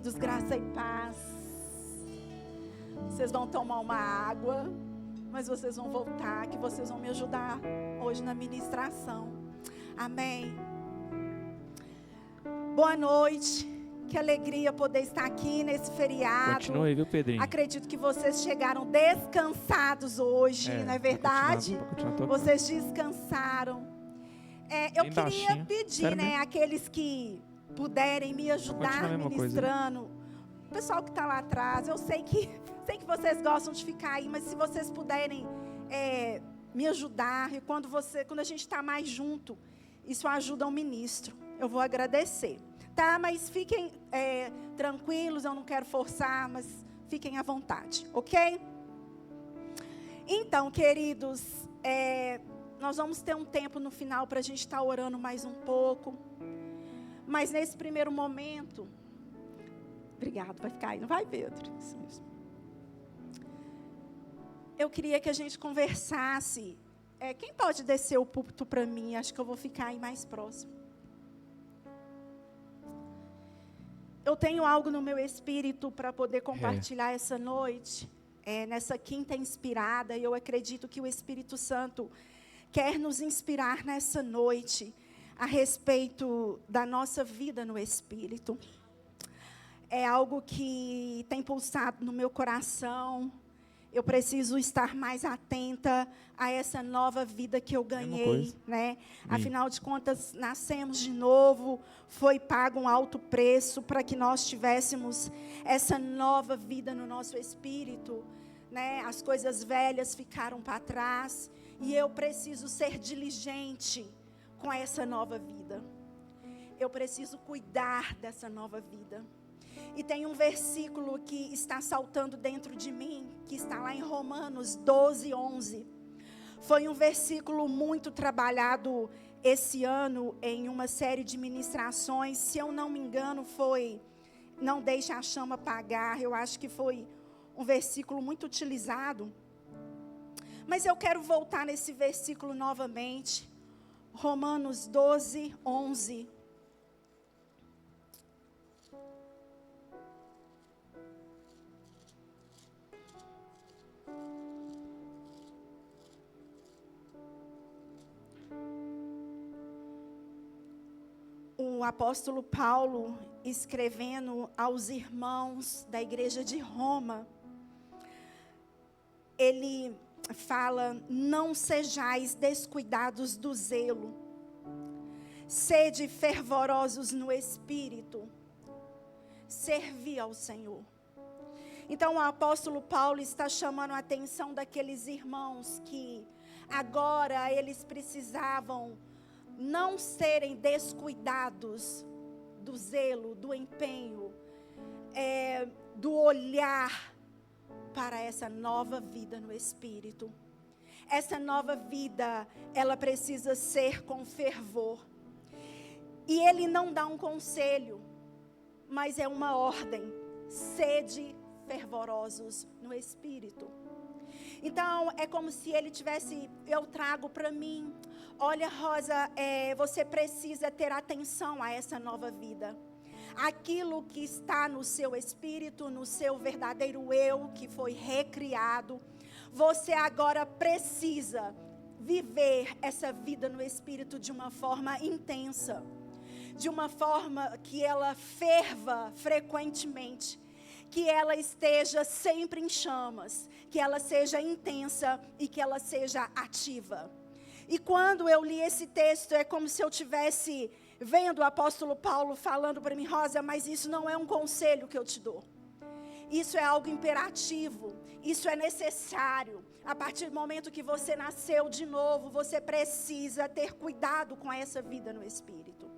Dos graça e paz. Vocês vão tomar uma água, mas vocês vão voltar, que vocês vão me ajudar hoje na ministração. Amém. Boa noite. Que alegria poder estar aqui nesse feriado. Continue, viu, Pedrinho? Acredito que vocês chegaram descansados hoje, não é verdade? Vocês descansaram. Eu queria pedir, aqueles que puderem me ajudar ministrando. O pessoal que está lá atrás, eu sei que vocês gostam de ficar aí, mas se vocês puderem me ajudar, e quando a gente está mais junto, isso ajuda o ministro. Eu vou agradecer. Tá, mas fiquem tranquilos, eu não quero forçar, mas fiquem à vontade, ok? Então, queridos, nós vamos ter um tempo no final para a gente estar orando mais um pouco. Mas nesse primeiro momento, obrigado, vai ficar aí, não vai, Pedro? Isso mesmo. Eu queria que a gente conversasse. Quem pode descer o púlpito para mim? Acho que eu vou ficar aí mais próximo. Eu tenho algo no meu espírito para poder compartilhar essa noite, nessa quinta inspirada, e eu acredito que o Espírito Santo quer nos inspirar nessa noite a respeito da nossa vida no Espírito. É algo que tem pulsado no meu coração. Eu preciso estar mais atenta a essa nova vida que eu ganhei, né? Afinal de contas, nascemos de novo, foi pago um alto preço para que nós tivéssemos essa nova vida no nosso espírito, né? As coisas velhas ficaram para trás e eu preciso ser diligente com essa nova vida. Eu preciso cuidar dessa nova vida. E tem um versículo que está saltando dentro de mim, que está lá em Romanos 12, 11. Foi um versículo muito trabalhado esse ano em uma série de ministrações. Se eu não me engano, foi Não Deixe a Chama Apagar. Eu acho que foi um versículo muito utilizado. Mas eu quero voltar nesse versículo novamente. Romanos 12, 11. O apóstolo Paulo, escrevendo aos irmãos da igreja de Roma, ele fala: não sejais descuidados do zelo, sede fervorosos no espírito, servi ao Senhor. Então o apóstolo Paulo está chamando a atenção daqueles irmãos que agora eles precisavam não serem descuidados do zelo, do empenho, do olhar para essa nova vida no Espírito. Essa nova vida, ela precisa ser com fervor. E ele não dá um conselho, mas é uma ordem: sede fervorosos no Espírito. Então, é como se ele eu trago para mim: olha, Rosa, você precisa ter atenção a essa nova vida. Aquilo que está no seu espírito, no seu verdadeiro eu, que foi recriado, você agora precisa viver essa vida no espírito de uma forma intensa, de uma forma que ela ferva frequentemente, que ela esteja sempre em chamas, que ela seja intensa e que ela seja ativa. E quando eu li esse texto, é como se eu tivesse vendo o apóstolo Paulo falando para mim: Rosa, mas isso não é um conselho que eu te dou. Isso é algo imperativo, isso é necessário. A partir do momento que você nasceu de novo, você precisa ter cuidado com essa vida no Espírito.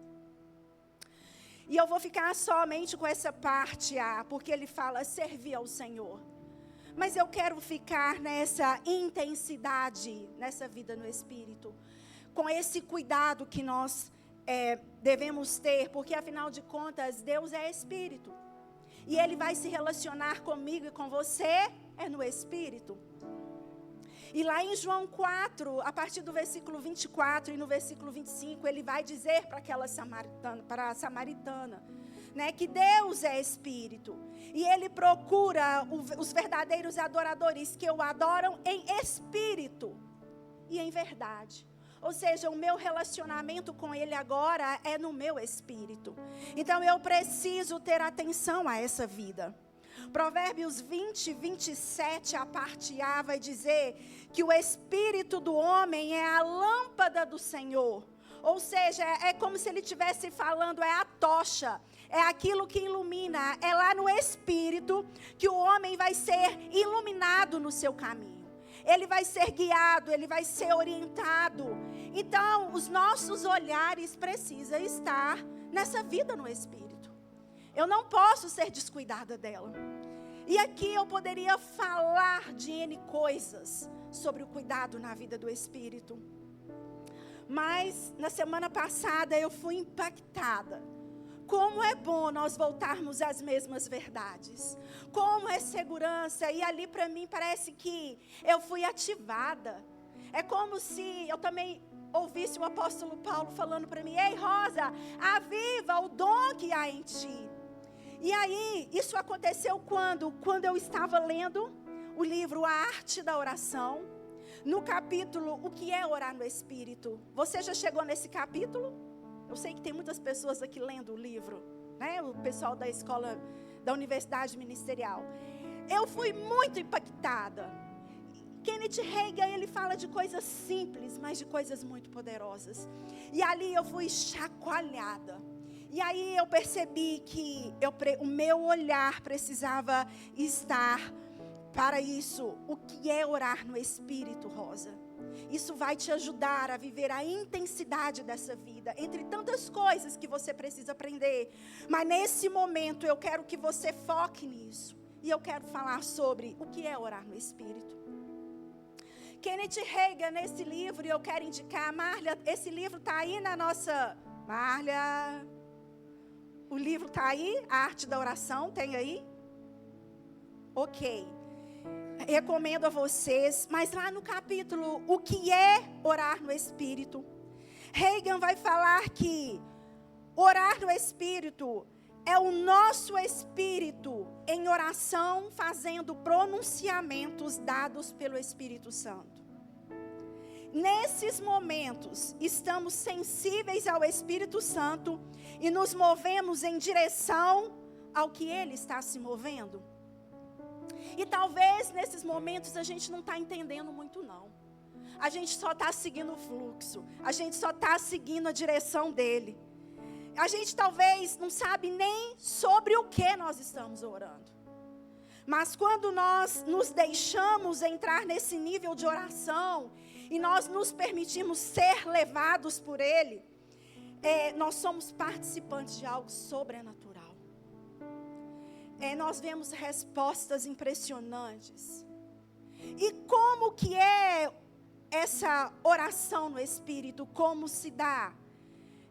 E eu vou ficar somente com essa parte porque ele fala servir ao Senhor. Mas eu quero ficar nessa intensidade, nessa vida no Espírito, com esse cuidado que nós devemos ter, porque afinal de contas, Deus é Espírito. E Ele vai se relacionar comigo e com você no Espírito. E lá em João 4, a partir do versículo 24 e no versículo 25, ele vai dizer para aquela samaritana: né, que Deus é espírito. E Ele procura os verdadeiros adoradores que o adoram em espírito e em verdade. Ou seja, o meu relacionamento com Ele agora é no meu espírito. Então eu preciso ter atenção a essa vida. Provérbios 20, 27, a parte A, vai dizer que o espírito do homem é a lâmpada do Senhor. Ou seja, é como se ele estivesse falando, é a tocha, é aquilo que ilumina, é lá no espírito que o homem vai ser iluminado no seu caminho. Ele vai ser guiado, ele vai ser orientado. Então, os nossos olhares precisam estar nessa vida no espírito. Eu não posso ser descuidada dela. E aqui eu poderia falar de N coisas sobre o cuidado na vida do espírito. Mas na semana passada eu fui impactada. Como é bom nós voltarmos às mesmas verdades. Como é segurança. E ali para mim parece que eu fui ativada. É como se eu também ouvisse o apóstolo Paulo falando para mim: ei, Rosa, aviva o dom que há em ti. E aí, isso aconteceu quando eu estava lendo o livro A Arte da Oração. No capítulo, o que é orar no Espírito? Você já chegou nesse capítulo? Eu sei que tem muitas pessoas aqui lendo o livro, né? O pessoal da escola, da Universidade Ministerial. Eu fui muito impactada. Kenneth Hagin, ele fala de coisas simples, mas de coisas muito poderosas. E ali eu fui chacoalhada. E aí eu percebi que o meu olhar precisava estar para isso. O que é orar no Espírito, Rosa? Isso vai te ajudar a viver a intensidade dessa vida, entre tantas coisas que você precisa aprender. Mas nesse momento eu quero que você foque nisso. E eu quero falar sobre o que é orar no Espírito. Kenneth Hagin, nesse livro, eu quero indicar, Marlia, esse livro está aí na nossa... Marlia, o livro está aí? A Arte da Oração, tem aí? Ok. Recomendo a vocês, mas lá no capítulo, o que é orar no Espírito? Hagin vai falar que orar no Espírito é o nosso espírito em oração, fazendo pronunciamentos dados pelo Espírito Santo. Nesses momentos, estamos sensíveis ao Espírito Santo e nos movemos em direção ao que Ele está se movendo. E talvez nesses momentos a gente não está entendendo muito não. A gente só está seguindo o fluxo. A gente só está seguindo a direção dele. A gente talvez não sabe nem sobre o que nós estamos orando. Mas quando nós nos deixamos entrar nesse nível de oração e nós nos permitimos ser levados por ele, nós somos participantes de algo sobrenatural. Nós vemos respostas impressionantes. E como que é essa oração no Espírito? Como se dá?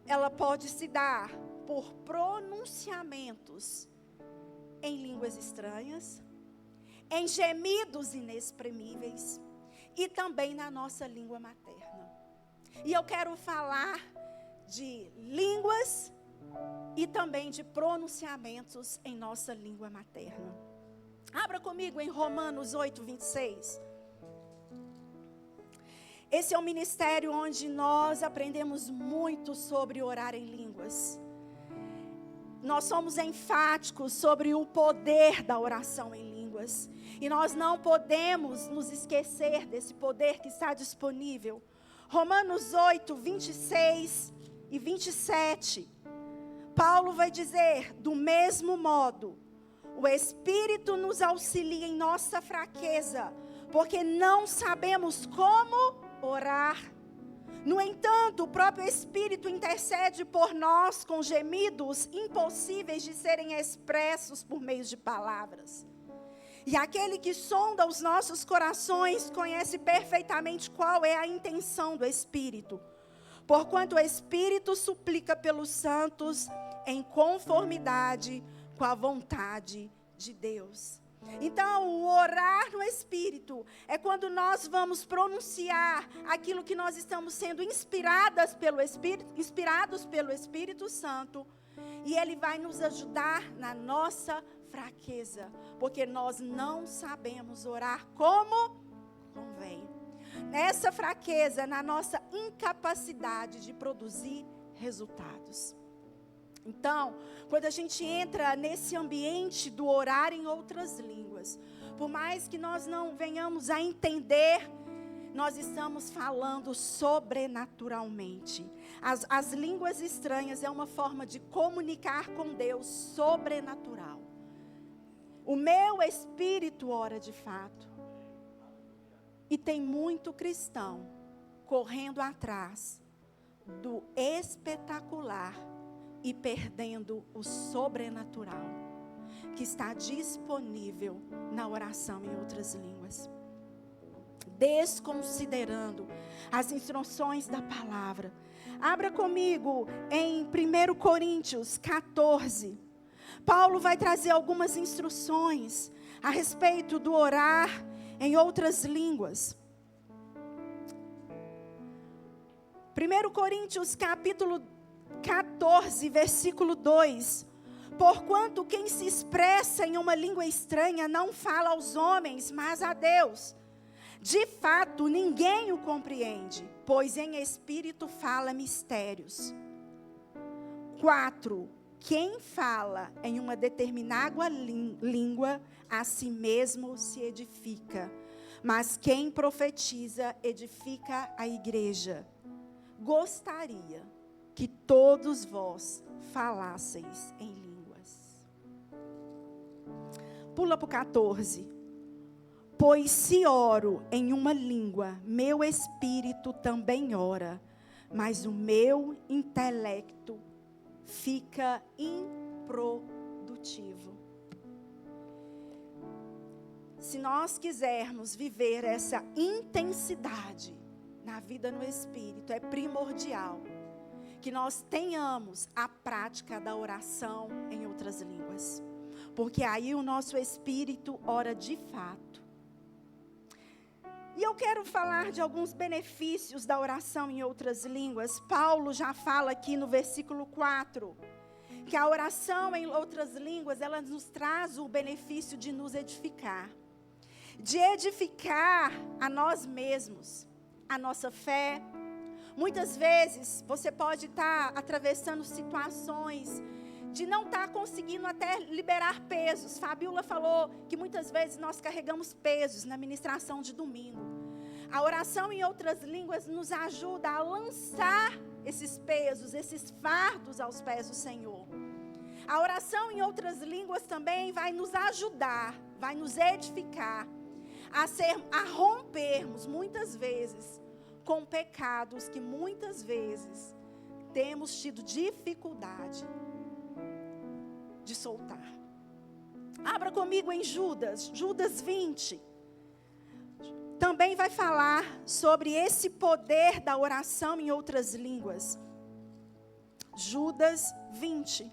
Ela pode se dar por pronunciamentos em línguas estranhas, em gemidos inexprimíveis e também na nossa língua materna. E eu quero falar de línguas e também de pronunciamentos em nossa língua materna. Abra comigo em Romanos 8, 26. Esse é um ministério onde nós aprendemos muito sobre orar em línguas. Nós somos enfáticos sobre o poder da oração em línguas. E nós não podemos nos esquecer desse poder que está disponível. Romanos 8, 26 e 27. Paulo vai dizer: do mesmo modo, o Espírito nos auxilia em nossa fraqueza, porque não sabemos como orar. No entanto, o próprio Espírito intercede por nós com gemidos impossíveis de serem expressos por meio de palavras. E aquele que sonda os nossos corações conhece perfeitamente qual é a intenção do Espírito, porquanto o Espírito suplica pelos santos em conformidade com a vontade de Deus. Então, o orar no Espírito é quando nós vamos pronunciar aquilo que nós estamos sendo inspirados pelo Espírito Santo. E Ele vai nos ajudar na nossa fraqueza, porque nós não sabemos orar como convém. Nessa fraqueza, na nossa incapacidade de produzir resultados. Então, quando a gente entra nesse ambiente do orar em outras línguas, por mais que nós não venhamos a entender, nós estamos falando sobrenaturalmente. As línguas estranhas é uma forma de comunicar com Deus sobrenatural. O meu espírito ora de fato. E tem muito cristão correndo atrás do espetacular e perdendo o sobrenatural, que está disponível na oração em outras línguas. Desconsiderando as instruções da palavra. Abra comigo em 1 Coríntios 14. Paulo vai trazer algumas instruções a respeito do orar em outras línguas. 1 Coríntios capítulo 14, versículo 2. Porquanto quem se expressa em uma língua estranha não fala aos homens, mas a Deus. De fato, ninguém o compreende, pois em espírito fala mistérios. 4. Quem fala em uma determinada língua, a si mesmo se edifica. Mas quem profetiza, edifica a igreja. Gostaria que todos vós falasseis em línguas. Pula para o 14. Pois se oro em uma língua, meu espírito também ora, mas o meu intelecto fica improdutivo. Se nós quisermos viver essa intensidade na vida no Espírito, é primordial que nós tenhamos a prática da oração em outras línguas. Porque aí o nosso espírito ora de fato. E eu quero falar de alguns benefícios da oração em outras línguas. Paulo já fala aqui no versículo 4, que a oração em outras línguas, ela nos traz o benefício de nos edificar. De edificar a nós mesmos, a nossa fé. Muitas vezes você pode estar atravessando situações de não estar conseguindo até liberar pesos. Fabiola falou que muitas vezes nós carregamos pesos na ministração de domingo. A oração em outras línguas nos ajuda a lançar esses pesos, esses fardos aos pés do Senhor. A oração em outras línguas também vai nos ajudar, vai nos edificar a rompermos muitas vezes com pecados que muitas vezes temos tido dificuldade de soltar. Abra comigo em Judas 20. Também vai falar sobre esse poder da oração em outras línguas. Judas 20.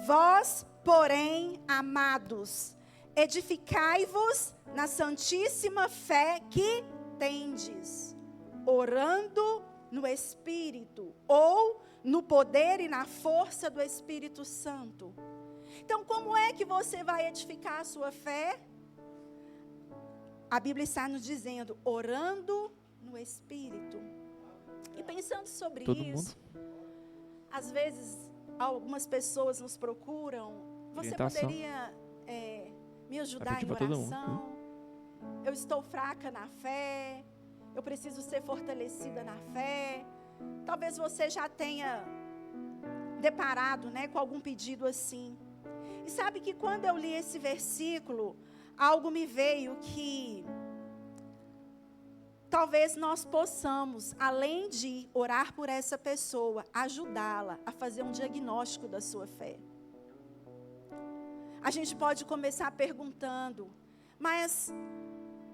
Vós, porém, amados, edificai-vos na santíssima fé que tendes, orando no Espírito, ou no poder e na força do Espírito Santo. Então, como é que você vai edificar a sua fé? A Bíblia está nos dizendo, orando no Espírito. E pensando sobre isso, às vezes algumas pessoas nos procuram. Você poderia me ajudar em oração? Eu estou fraca na fé. Eu preciso ser fortalecida na fé. Talvez você já tenha deparado, com algum pedido assim. E sabe que quando eu li esse versículo, algo me veio que talvez nós possamos, além de orar por essa pessoa, ajudá-la a fazer um diagnóstico da sua fé. A gente pode começar perguntando, mas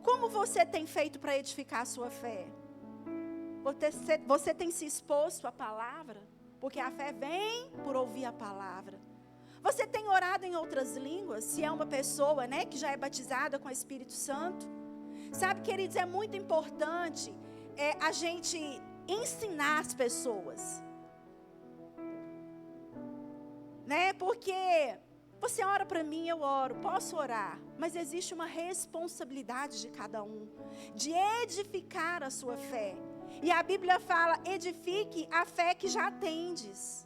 como você tem feito para edificar a sua fé? Você tem se exposto à palavra? Porque a fé vem por ouvir a palavra. Você tem orado em outras línguas? Se é uma pessoa, que já é batizada com o Espírito Santo? Sabe, queridos, é muito importante a gente ensinar as pessoas. Né? Porque você ora para mim, eu oro, posso orar, mas existe uma responsabilidade de cada um, de edificar a sua fé. E a Bíblia fala, edifique a fé que já tendes.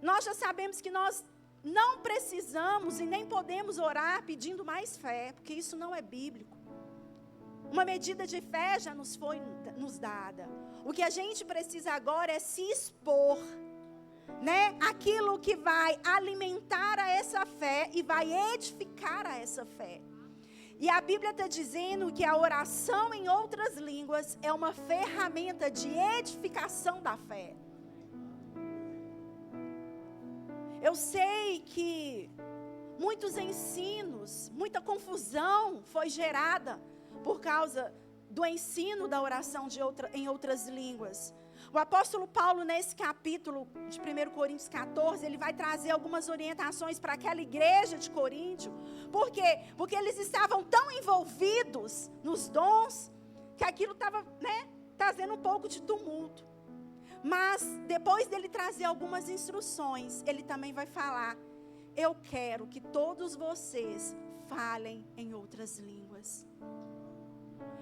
Nós já sabemos que nós não precisamos e nem podemos orar pedindo mais fé, porque isso não é bíblico. Uma medida de fé já nos foi dada. O que a gente precisa agora é se expor, né? Aquilo que vai alimentar a essa fé e vai edificar a essa fé. E a Bíblia está dizendo que a oração em outras línguas é uma ferramenta de edificação da fé. Eu sei que muitos ensinos, muita confusão foi gerada por causa do ensino da oração em outras línguas. O apóstolo Paulo, nesse capítulo de 1 Coríntios 14, ele vai trazer algumas orientações para aquela igreja de Coríntio. Por quê? Porque eles estavam tão envolvidos nos dons, que aquilo estava, trazendo um pouco de tumulto. Mas, depois dele trazer algumas instruções, ele também vai falar, eu quero que todos vocês falem em outras línguas.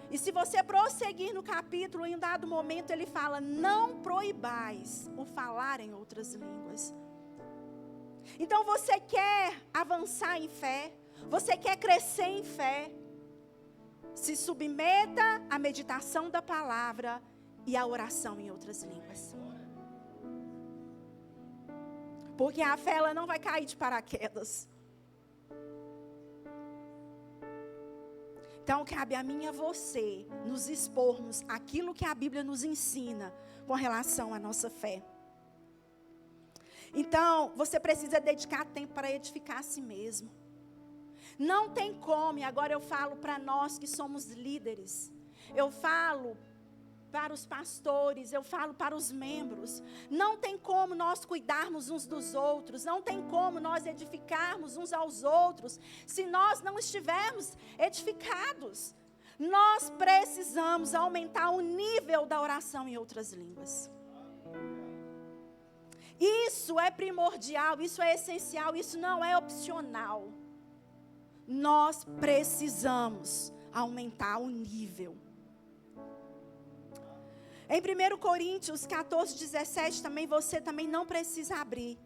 E se você prosseguir no capítulo, em um dado momento ele fala, não proibais o falar em outras línguas. Então você quer avançar em fé, você quer crescer em fé, se submeta à meditação da palavra e à oração em outras línguas. Porque a fé ela não vai cair de paraquedas. Então, cabe a mim e a você nos expormos aquilo que a Bíblia nos ensina com relação à nossa fé. Então, você precisa dedicar tempo para edificar a si mesmo. Não tem como, e agora eu falo para nós que somos líderes, eu falo para os pastores, eu falo para os membros, não tem como nós cuidarmos uns dos outros, não tem como nós edificarmos uns aos outros, se nós não estivermos edificados. Nós precisamos aumentar o nível da oração em outras línguas. Isso é primordial, isso é essencial, isso não é opcional. Nós precisamos aumentar o nível. Em 1 Coríntios 14, 17, você também não precisa abrir.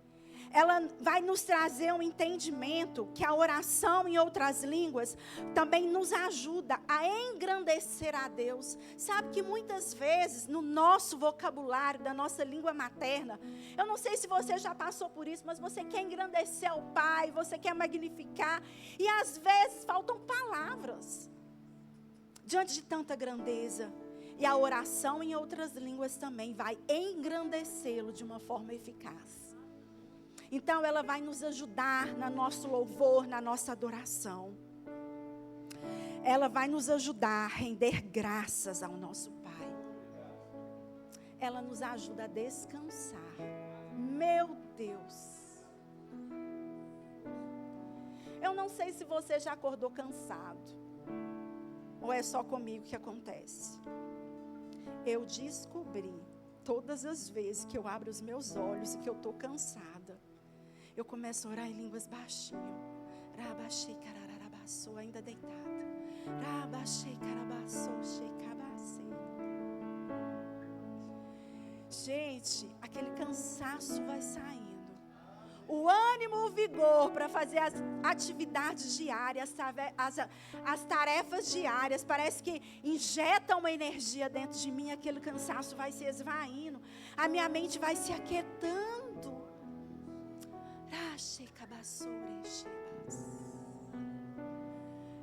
Ela vai nos trazer um entendimento que a oração em outras línguas também nos ajuda a engrandecer a Deus. Sabe que muitas vezes no nosso vocabulário, da nossa língua materna, eu não sei se você já passou por isso, mas você quer engrandecer ao Pai, você quer magnificar, e às vezes faltam palavras diante de tanta grandeza. E a oração em outras línguas também vai engrandecê-lo de uma forma eficaz. Então ela vai nos ajudar no nosso louvor, na nossa adoração. Ela vai nos ajudar a render graças ao nosso Pai. Ela nos ajuda a descansar. Meu Deus. Eu não sei se você já acordou cansado. Ou é só comigo que acontece. Eu descobri, todas as vezes que eu abro os meus olhos e que eu estou cansada, eu começo a orar em línguas baixinho. Rabachei cararabaçou, ainda deitada. Rabachei carabaçou, shekabacei. Gente, aquele cansaço vai saindo. O ânimo, o vigor para fazer as atividades diárias, as tarefas diárias, parece que injeta uma energia dentro de mim, aquele cansaço vai se esvaindo, a minha mente vai se aquietando.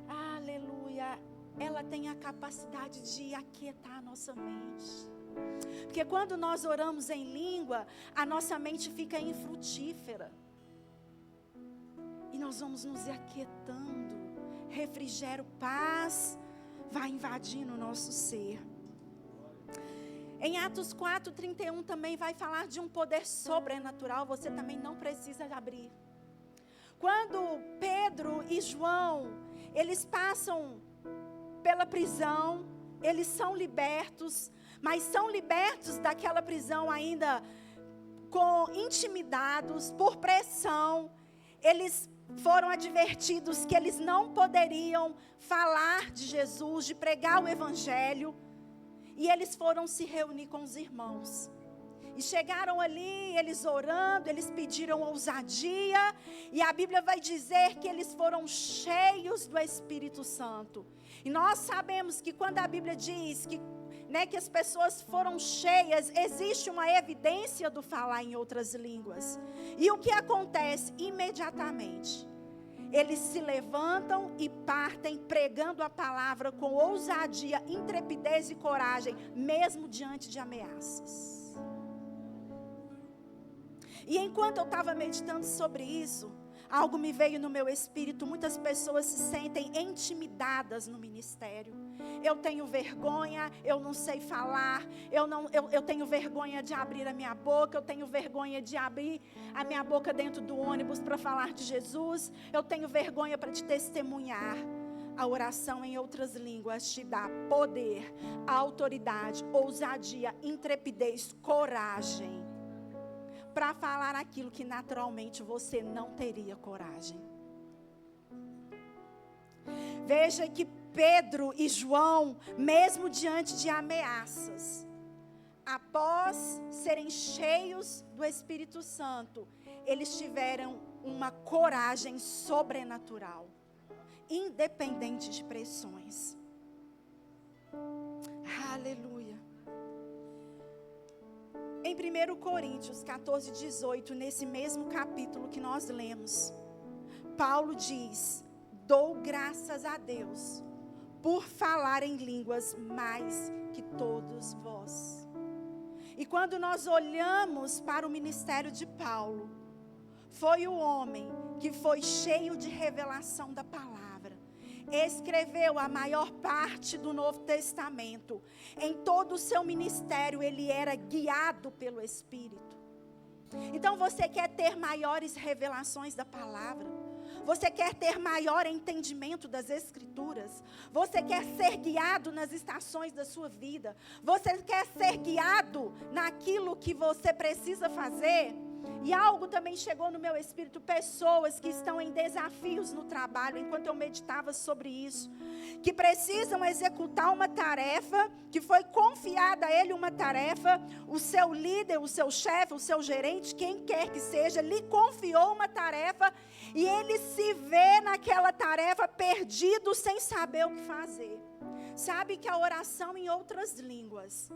Aleluia, ela tem a capacidade de aquietar a nossa mente. Porque quando nós oramos em língua, a nossa mente fica infrutífera. E nós vamos nos aquietando. Refrigério, paz, vai invadindo o nosso ser. Em Atos 4:31 também vai falar de um poder sobrenatural. Você também não precisa abrir. Quando Pedro e João, eles passam pela prisão, eles são libertos, mas são libertos daquela prisão ainda intimidados, por pressão. Eles foram advertidos que eles não poderiam falar de Jesus, de pregar o evangelho. E eles foram se reunir com os irmãos. E chegaram ali, eles orando, eles pediram ousadia. E a Bíblia vai dizer que eles foram cheios do Espírito Santo. E nós sabemos que quando a Bíblia diz que as pessoas foram cheias, existe uma evidência do falar em outras línguas. E o que acontece? Imediatamente, eles se levantam e partem pregando a palavra com ousadia, intrepidez e coragem, mesmo diante de ameaças. E enquanto eu estava meditando sobre isso, algo me veio no meu espírito. Muitas pessoas se sentem intimidadas no ministério. Eu tenho vergonha, eu não sei falar, eu tenho vergonha de abrir a minha boca, eu tenho vergonha de abrir a minha boca dentro do ônibus para falar de Jesus, eu tenho vergonha para te testemunhar. A oração em outras línguas te dá poder, autoridade, ousadia, intrepidez, coragem, para falar aquilo que naturalmente você não teria coragem. Veja que Pedro e João, mesmo diante de ameaças, após serem cheios do Espírito Santo, eles tiveram uma coragem sobrenatural, independente de pressões. Aleluia. Em 1 Coríntios 14, 18, nesse mesmo capítulo que nós lemos, Paulo diz: dou graças a Deus por falar em línguas mais que todos vós. E quando nós olhamos para o ministério de Paulo, foi o homem que foi cheio de revelação da palavra, escreveu a maior parte do Novo Testamento. Em todo o seu ministério ele era guiado pelo Espírito. Então você quer ter maiores revelações da palavra? Você quer ter maior entendimento das Escrituras? Você quer ser guiado nas estações da sua vida? Você quer ser guiado naquilo que você precisa fazer? E algo também chegou no meu espírito, pessoas que estão em desafios no trabalho, enquanto eu meditava sobre isso, que precisam executar uma tarefa, que foi confiada a ele uma tarefa, o seu líder, o seu chefe, o seu gerente, quem quer que seja, lhe confiou uma tarefa, e ele se vê naquela tarefa perdido, sem saber o que fazer. Sabe que a oração em outras línguas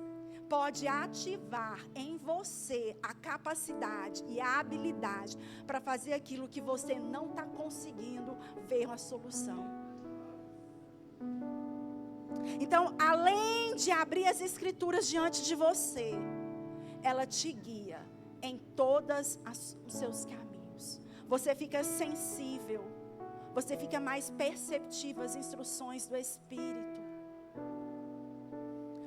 pode ativar em você a capacidade e a habilidade para fazer aquilo que você não está conseguindo ver uma solução. Então, além de abrir as Escrituras diante de você, ela te guia em todos os seus caminhos. Você fica sensível, você fica mais perceptivo às instruções do Espírito.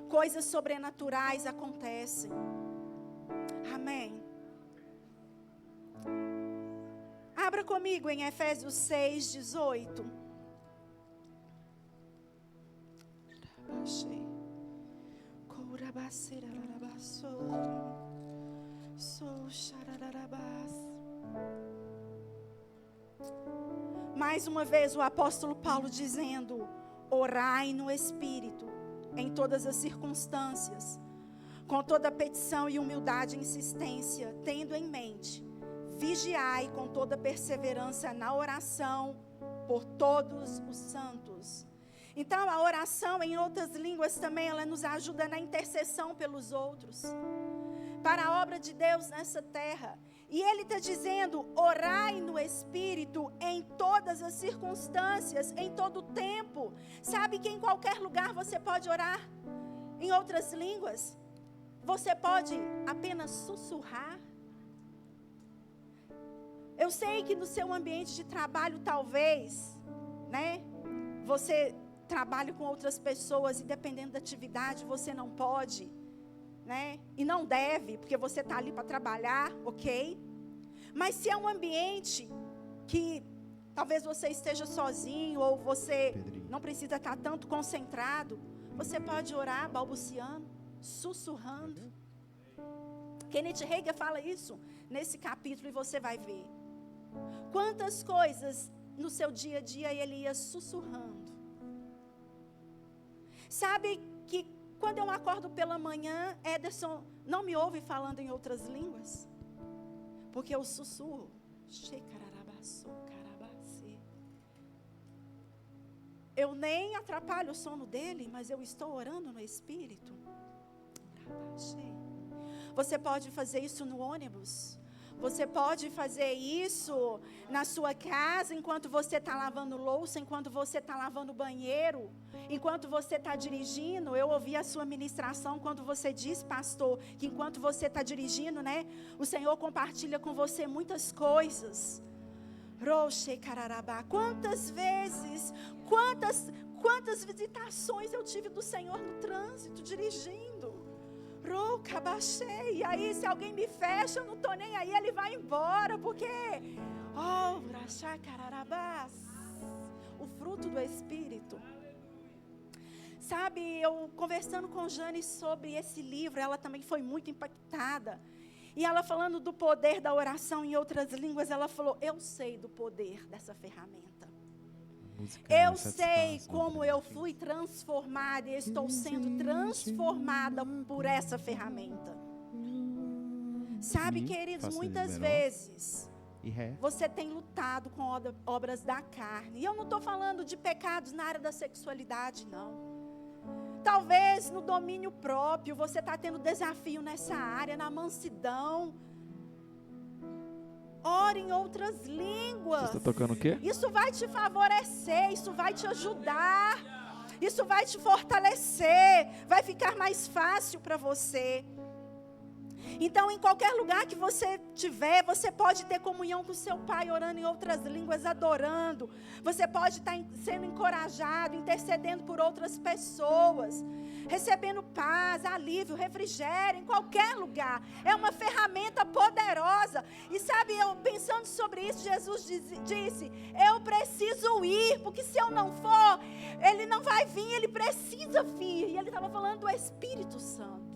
Coisas sobrenaturais acontecem. Amém. Abra comigo em Efésios 6, 18. Mais uma vez o apóstolo Paulo dizendo: orai no Espírito em todas as circunstâncias, com toda petição e humildade e insistência, tendo em mente, vigiai com toda perseverança na oração por todos os santos. Então a oração em outras línguas também, ela nos ajuda na intercessão pelos outros, para a obra de Deus nessa terra. E ele está dizendo: orai no Espírito em todas as circunstâncias, em todo o tempo. Sabe que em qualquer lugar você pode orar em outras línguas. Você pode apenas sussurrar. Eu sei que no seu ambiente de trabalho, talvez, você trabalhe com outras pessoas e dependendo da atividade, você não pode, e não deve, porque você está ali para trabalhar, ok? Mas se é um ambiente que talvez você esteja sozinho, ou você não precisa estar tanto concentrado. Você pode orar balbuciando, sussurrando. Kenneth Hagin fala isso nesse capítulo e você vai ver. Quantas coisas no seu dia a dia ele ia sussurrando. Sabe que quando eu acordo pela manhã, Ederson não me ouve falando em outras línguas? Porque eu sussurro. Eu nem atrapalho o sono dele, mas eu estou orando no Espírito. Você pode fazer isso no ônibus. Você pode fazer isso na sua casa, enquanto você está lavando louça, enquanto você está lavando banheiro, enquanto você está dirigindo. Eu ouvi a sua ministração quando você diz, pastor, que enquanto você está dirigindo, né, o Senhor compartilha com você muitas coisas. Quantas vezes, quantas visitações eu tive do Senhor no trânsito, dirigindo. E aí, se alguém me fecha, eu não estou nem aí, ele vai embora, porque o fruto do Espírito. Sabe, eu conversando com Jane sobre esse livro, ela também foi muito impactada. E ela falando do poder da oração em outras línguas, ela falou, eu sei do poder dessa ferramenta. Eu sei como eu fui transformada e estou sendo transformada por essa ferramenta. Sabe, queridos, muitas vezes você tem lutado com obras da carne. E eu não estou falando de pecados na área da sexualidade, não. Talvez no domínio próprio você está tendo desafio nessa área, na mansidão. Ore em outras línguas. Você está tocando o quê? Isso vai te favorecer, isso vai te ajudar, isso vai te fortalecer, vai ficar mais fácil para você. Então, em qualquer lugar que você estiver, você pode ter comunhão com seu Pai, orando em outras línguas, adorando. Você pode estar sendo encorajado, intercedendo por outras pessoas, recebendo paz, alívio, refrigério, em qualquer lugar. É uma ferramenta poderosa. E sabe, eu pensando sobre isso, Jesus disse, eu preciso ir, porque se eu não for, ele não vai vir, ele precisa vir. E ele estava falando do Espírito Santo.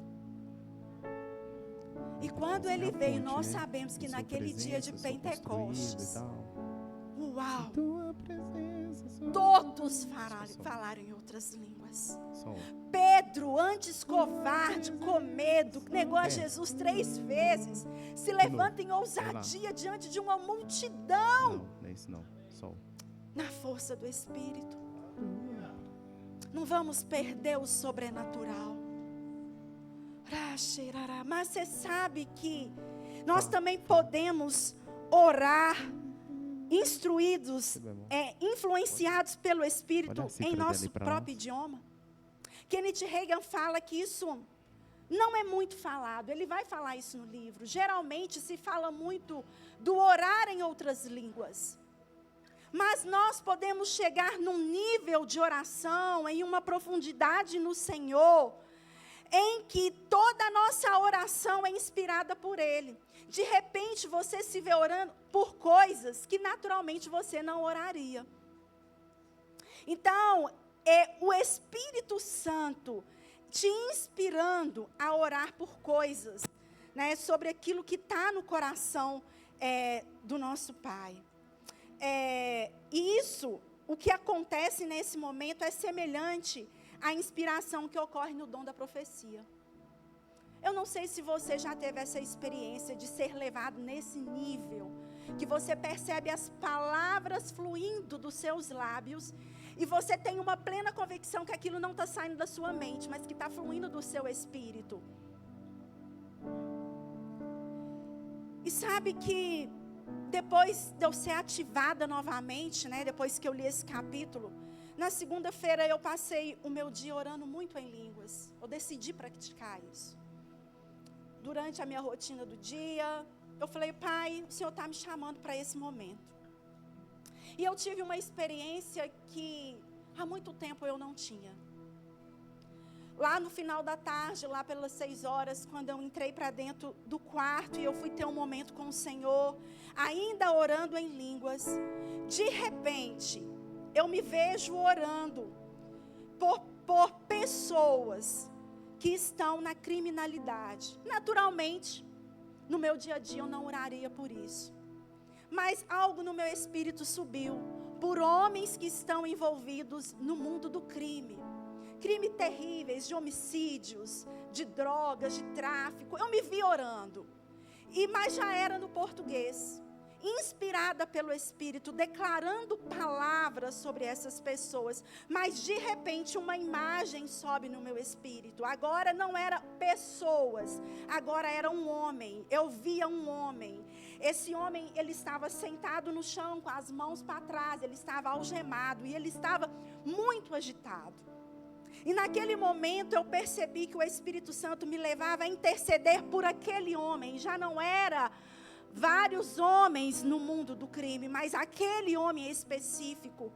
E quando ele veio, nós sabemos que naquele dia de Pentecostes, uau, todos falaram em outras línguas. Pedro, antes covarde, com medo, negou a Jesus 3 vezes, se levanta em ousadia diante de uma multidão. Não é isso não, sol. Na força do Espírito. Não vamos perder o sobrenatural. Mas você sabe que nós também podemos orar, instruídos, influenciados pelo Espírito em nosso próprio idioma. Kenneth Hagin fala que isso não é muito falado. Ele vai falar isso no livro. Geralmente se fala muito do orar em outras línguas. Mas nós podemos chegar num nível de oração, em uma profundidade no Senhor, em que toda a nossa oração é inspirada por Ele. De repente, você se vê orando por coisas que naturalmente você não oraria. Então, é o Espírito Santo te inspirando a orar por coisas, né, sobre aquilo que está no coração do nosso Pai. E isso, o que acontece nesse momento é semelhante a inspiração que ocorre no dom da profecia. Eu não sei se você já teve essa experiência de ser levado nesse nível, que você percebe as palavras fluindo dos seus lábios, e você tem uma plena convicção que aquilo não está saindo da sua mente, mas que está fluindo do seu espírito. E sabe que depois de eu ser ativada novamente, né, depois que eu li esse capítulo, na segunda-feira eu passei o meu dia orando muito em línguas. Eu decidi praticar isso. Durante a minha rotina do dia, eu falei, Pai, o Senhor está me chamando para esse momento. E eu tive uma experiência que há muito tempo eu não tinha. Lá no final da tarde, lá pelas 6 horas, quando eu entrei para dentro do quarto e eu fui ter um momento com o Senhor, ainda orando em línguas, de repente, eu me vejo orando por pessoas que estão na criminalidade. Naturalmente, no meu dia a dia eu não oraria por isso. Mas algo no meu espírito subiu por homens que estão envolvidos no mundo do crime. Crimes terríveis, de homicídios, de drogas, de tráfico. Eu me vi orando. Mas já era no português. Inspirada pelo Espírito, declarando palavras sobre essas pessoas. Mas de repente uma imagem sobe no meu espírito. Agora não eram pessoas, agora era um homem. Eu via um homem. Esse homem, ele estava sentado no chão com as mãos para trás. Ele estava algemado e ele estava muito agitado. E naquele momento eu percebi que o Espírito Santo me levava a interceder por aquele homem. Já não era vários homens no mundo do crime, mas aquele homem específico.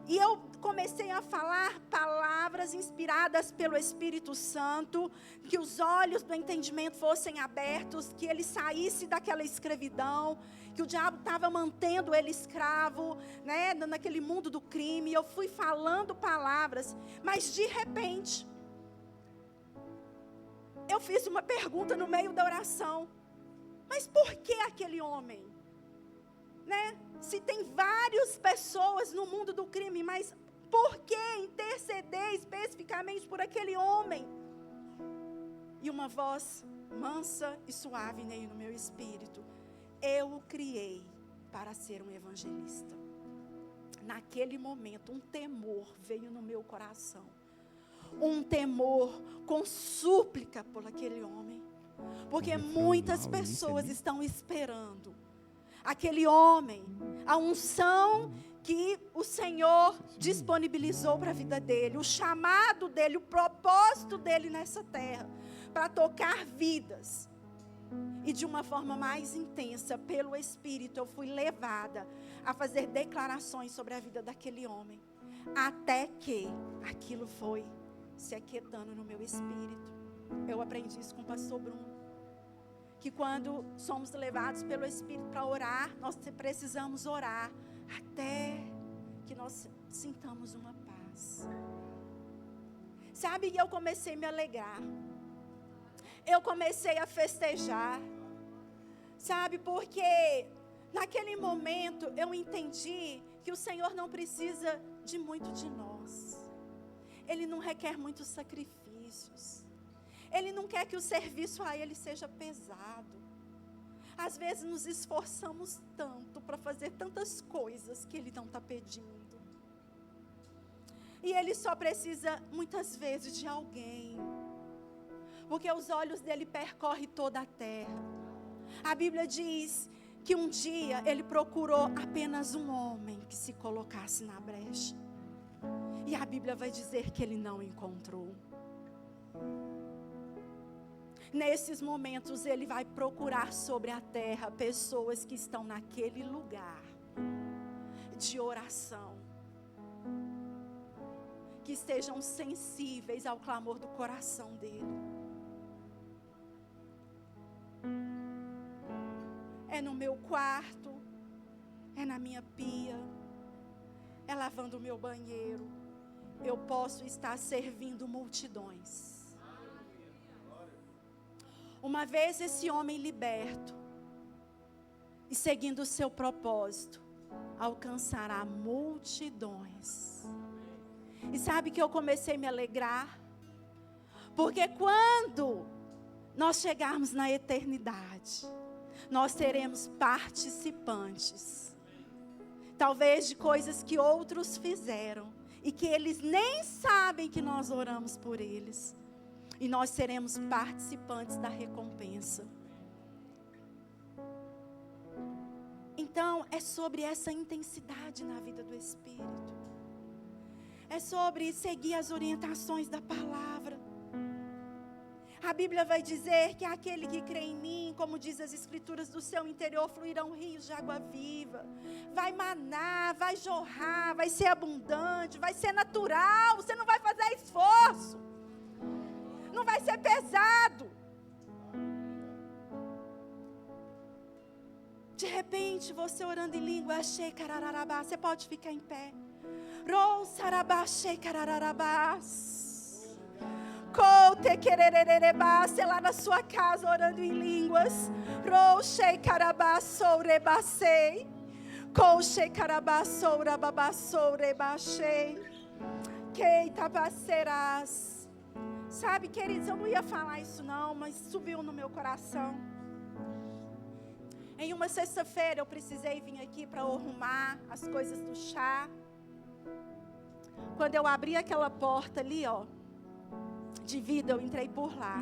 E eu comecei a falar palavras inspiradas pelo Espírito Santo, que os olhos do entendimento fossem abertos, que ele saísse daquela escravidão, que o diabo estava mantendo ele escravo, né, naquele mundo do crime. Eu fui falando palavras, mas de repente, eu fiz uma pergunta no meio da oração. Mas por que aquele homem? Né? Se tem várias pessoas no mundo do crime, mas por que interceder especificamente por aquele homem? E uma voz mansa e suave veio no meu espírito. Eu o criei para ser um evangelista. Naquele momento, um temor veio no meu coração. Um temor com súplica por aquele homem. Porque muitas pessoas estão esperando aquele homem, a unção que o Senhor disponibilizou para a vida dele, o chamado dele, o propósito dele nessa terra, para tocar vidas. E de uma forma mais intensa, pelo Espírito, eu fui levada a fazer declarações sobre a vida daquele homem, até que aquilo foi se aquietando no meu espírito. Eu aprendi isso com o pastor Bruno, que quando somos levados pelo Espírito para orar, nós precisamos orar até que nós sintamos uma paz. Sabe, eu comecei a me alegrar. Eu comecei a festejar. Sabe, porque naquele momento eu entendi que o Senhor não precisa de muito de nós. Ele não requer muitos sacrifícios. Ele não quer que o serviço a Ele seja pesado. Às vezes nos esforçamos tanto para fazer tantas coisas que Ele não está pedindo. E Ele só precisa muitas vezes de alguém. Porque os olhos dele percorrem toda a terra. A Bíblia diz que um dia Ele procurou apenas um homem que se colocasse na brecha. E a Bíblia vai dizer que Ele não encontrou. Nesses momentos, Ele vai procurar sobre a terra pessoas que estão naquele lugar de oração, que estejam sensíveis ao clamor do coração dEle. É no meu quarto, é na minha pia, é lavando o meu banheiro. Eu posso estar servindo multidões. Uma vez esse homem liberto e seguindo o seu propósito, alcançará multidões. E sabe que eu comecei a me alegrar? Porque quando nós chegarmos na eternidade, nós seremos participantes. Talvez de coisas que outros fizeram e que eles nem sabem que nós oramos por eles. E nós seremos participantes da recompensa. Então, é sobre essa intensidade na vida do Espírito. É sobre seguir as orientações da palavra. A Bíblia vai dizer que aquele que crê em mim, como diz as Escrituras, do seu interior fluirão rios de água viva. Vai manar, vai jorrar, vai ser abundante, vai ser natural. Você não vai fazer esforço. Não vai ser pesado. De repente, você orando em língua, você pode ficar em pé. Rousarabache carararabás. Sei lá na sua casa orando em línguas. Roche carabassou rebacei. Coche carabassou rababassou rebachei. Keita bacerás. Sabe, queridos, eu não ia falar isso não, mas subiu no meu coração. Em uma sexta-feira eu precisei vir aqui para arrumar as coisas do chá. Quando eu abri aquela porta ali, ó, de vida, eu entrei por lá.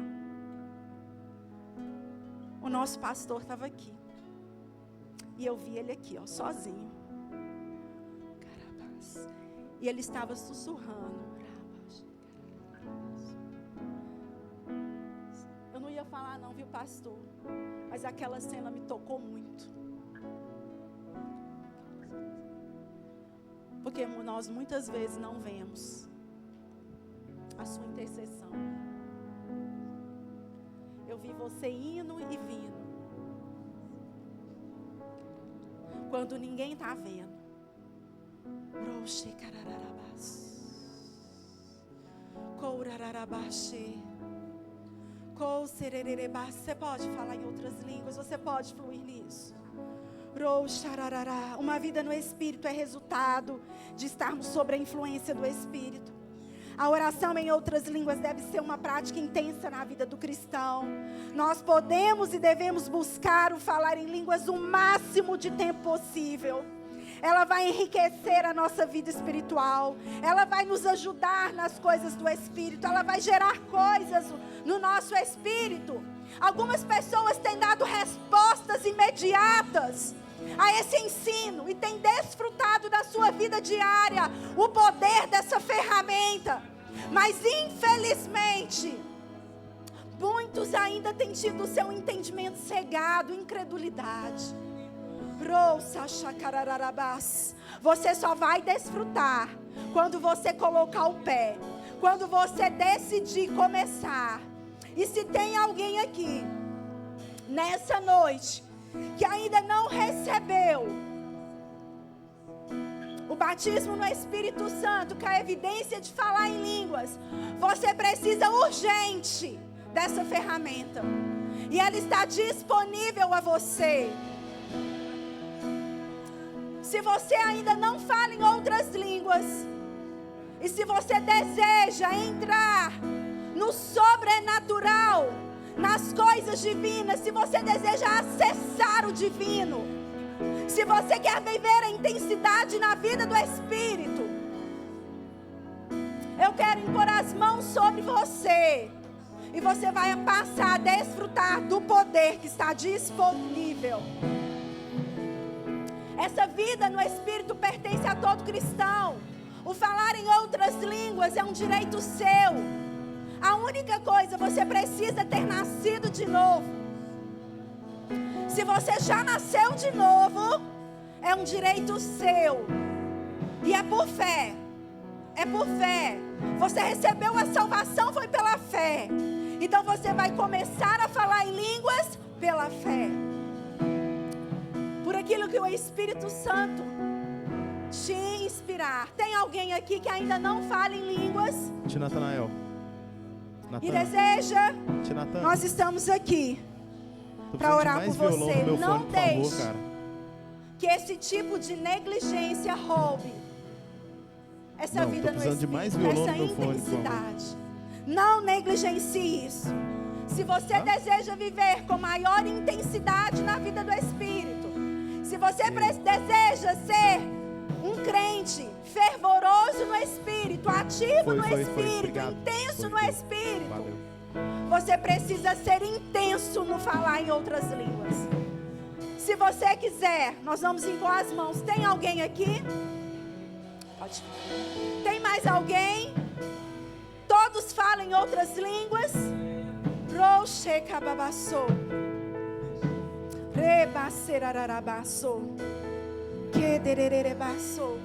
O nosso pastor estava aqui. E eu vi ele aqui, ó, sozinho. E ele estava sussurrando. Eu não ia falar não, viu, pastor? Mas aquela cena me tocou muito. Porque nós muitas vezes não vemos a sua intercessão. Eu vi você indo e vindo. Quando ninguém está vendo. Roche carararabás. Courararabaxê. Cousererebás. Você pode falar em outras línguas, você pode fluir nisso. Uma vida no Espírito é resultado de estarmos sob a influência do Espírito. A oração em outras línguas deve ser uma prática intensa na vida do cristão. Nós podemos e devemos buscar o falar em línguas o máximo de tempo possível. Ela vai enriquecer a nossa vida espiritual. Ela vai nos ajudar nas coisas do Espírito. Ela vai gerar coisas no nosso espírito. Algumas pessoas têm dado respostas imediatas a esse ensino e têm desfrutado da sua vida diária o poder dessa ferramenta. Mas infelizmente, muitos ainda têm tido o seu entendimento cegado, incredulidade. Você só vai desfrutar quando você colocar o pé, quando você decidir começar. E se tem alguém aqui nessa noite que ainda não recebeu o batismo no Espírito Santo, com a evidência de falar em línguas, você precisa urgente dessa ferramenta. E ela está disponível a você. Se você ainda não fala em outras línguas, e se você deseja entrar no sobrenatural, nas coisas divinas, se você deseja acessar o divino, se você quer viver a intensidade na vida do Espírito, eu quero impor as mãos sobre você, e você vai passar a desfrutar do poder que está disponível. Essa vida no Espírito pertence a todo cristão. O falar em outras línguas é um direito seu. A única coisa, você precisa ter nascido de novo. Se você já nasceu de novo, é um direito seu. E é por fé. É por fé. Você recebeu a salvação, foi pela fé. Então você vai começar a falar em línguas pela fé. Por aquilo que o Espírito Santo te inspirar. Tem alguém aqui que ainda não fala em línguas? Natanael. E deseja? Nós estamos aqui para orar por você. Não deixe que esse tipo de negligência roube essa vida no Espírito, essa intensidade. Não negligencie isso. Se você deseja viver com maior intensidade na vida do Espírito, se você deseja ser um crente fervoroso no Espírito, ativo no Espírito, intenso no Espírito, você precisa ser intenso no falar em outras línguas. Se você quiser, nós vamos impor as mãos. Tem alguém aqui? Pode. Tem mais alguém? Todos falam em outras línguas? Roche cababassou. Rebacerarabassou. Que derererebassou.